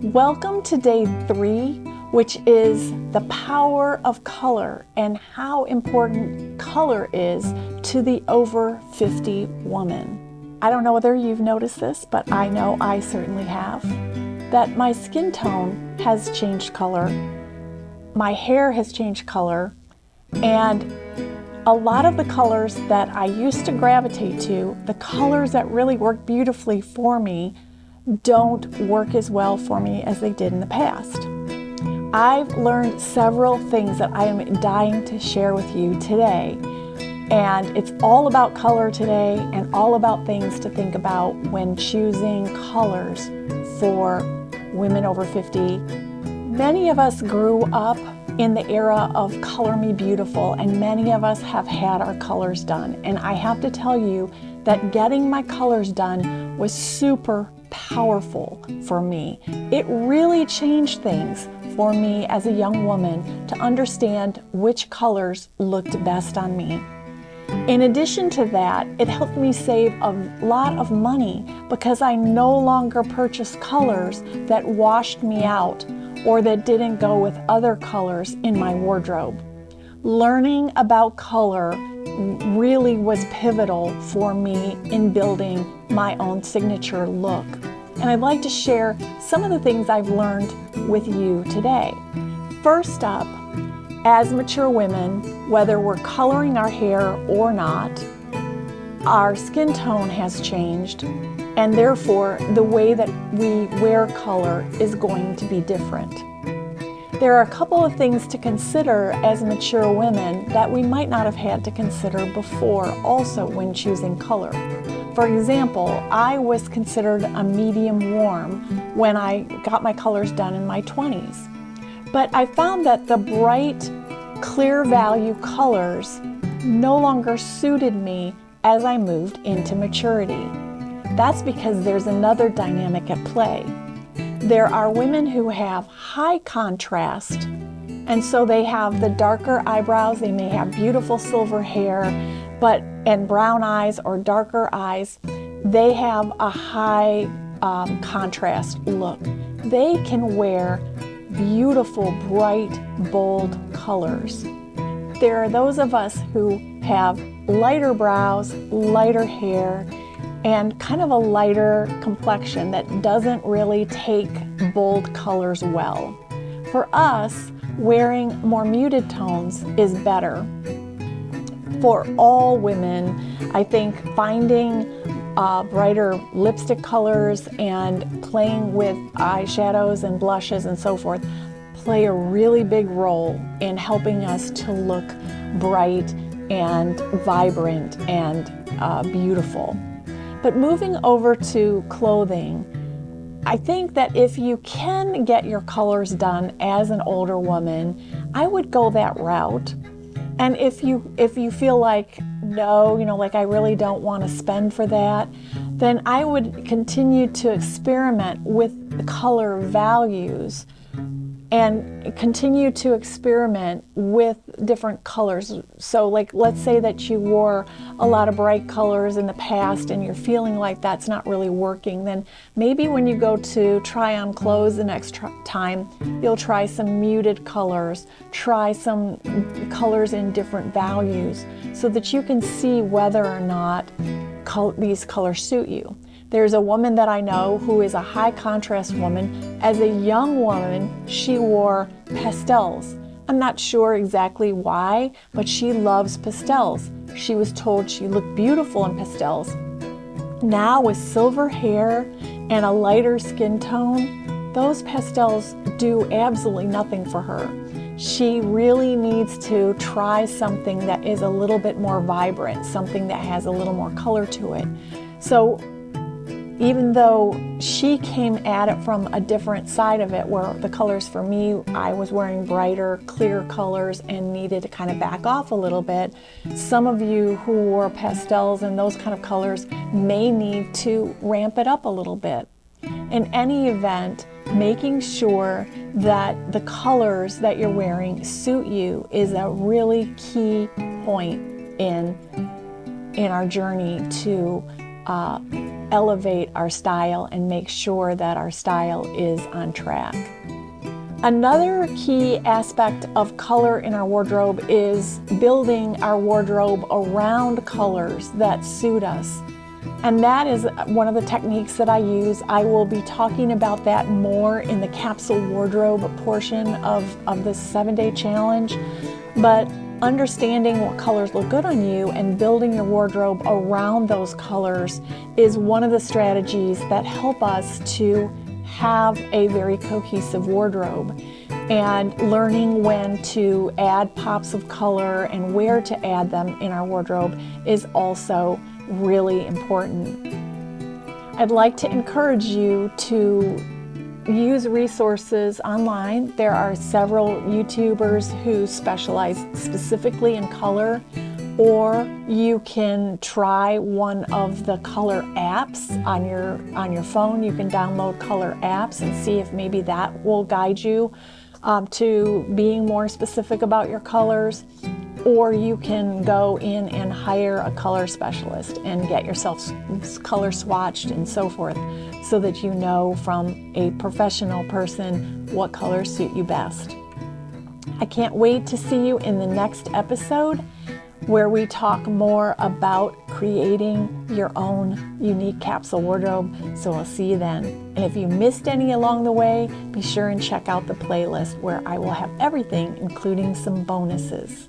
Welcome to day 3, which is the power of color and how important color is to the over 50 woman. I don't know whether you've noticed this, but I know I certainly have, that my skin tone has changed color, my hair has changed color, and a lot of the colors that I used to gravitate to, the colors that really work beautifully for me, don't work as well for me as they did in the past. I've learned several things that I am dying to share with you today, and it's all about color today and all about things to think about when choosing colors for women over 50. Many of us grew up in the era of Color Me Beautiful, and many of us have had our colors done. And I have to tell you that getting my colors done was super powerful for me. It really changed things for me as a young woman to understand which colors looked best on me. In addition to that, it helped me save a lot of money because I no longer purchased colors that washed me out or that didn't go with other colors in my wardrobe. Learning about color really was pivotal for me in building my own signature look. And I'd like to share some of the things I've learned with you today. First up, as mature women, whether we're coloring our hair or not, our skin tone has changed, and therefore the way that we wear color is going to be different. There are a couple of things to consider as mature women that we might not have had to consider before also when choosing color. For example, I was considered a medium warm when I got my colors done in my 20s. But I found that the bright, clear value colors no longer suited me as I moved into maturity. That's because there's another dynamic at play. There are women who have high contrast, and so they have the darker eyebrows, they may have beautiful silver hair, and brown eyes or darker eyes. They have a high contrast look. They can wear beautiful, bright, bold colors. There are those of us who have lighter brows, lighter hair, and kind of a lighter complexion that doesn't really take bold colors well. For us, wearing more muted tones is better. For all women, I think finding brighter lipstick colors and playing with eyeshadows and blushes and so forth play a really big role in helping us to look bright and vibrant and beautiful. But moving over to clothing, I think that if you can get your colors done as an older woman, I would go that route. And if you feel like, no, like I really don't want to spend for that, then I would continue to experiment with the color values and continue to experiment with different colors. So like, let's say that you wore a lot of bright colors in the past and you're feeling like that's not really working, then maybe when you go to try on clothes the next time, you'll try some muted colors, try some colors in different values so that you can see whether or not these colors suit you. There's a woman that I know who is a high contrast woman. As a young woman, she wore pastels. I'm not sure exactly why, but she loves pastels. She was told she looked beautiful in pastels. Now with silver hair and a lighter skin tone, those pastels do absolutely nothing for her. She really needs to try something that is a little bit more vibrant, something that has a little more color to it. So even though she came at it from a different side of it, where the colors for me, I was wearing brighter, clear colors and needed to kind of back off a little bit, some of you who wore pastels and those kind of colors may need to ramp it up a little bit. In any event, making sure that the colors that you're wearing suit you is a really key point in our journey to elevate our style and make sure that our style is on track. Another key aspect of color in our wardrobe is building our wardrobe around colors that suit us. And that is one of the techniques that I use. I will be talking about that more in the capsule wardrobe portion of this 7-day challenge. But understanding what colors look good on you and building your wardrobe around those colors is one of the strategies that help us to have a very cohesive wardrobe. And learning when to add pops of color and where to add them in our wardrobe is also really important. I'd like to encourage you to use resources online. There are several YouTubers who specialize specifically in color, or you can try one of the color apps on your phone. You can download color apps and see if maybe that will guide you to being more specific about your colors. Or you can go in and hire a color specialist and get yourself color swatched and so forth, so that you know from a professional person what colors suit you best. I can't wait to see you in the next episode, where we talk more about creating your own unique capsule wardrobe. So I'll see you then. And if you missed any along the way, be sure and check out the playlist, where I will have everything, including some bonuses.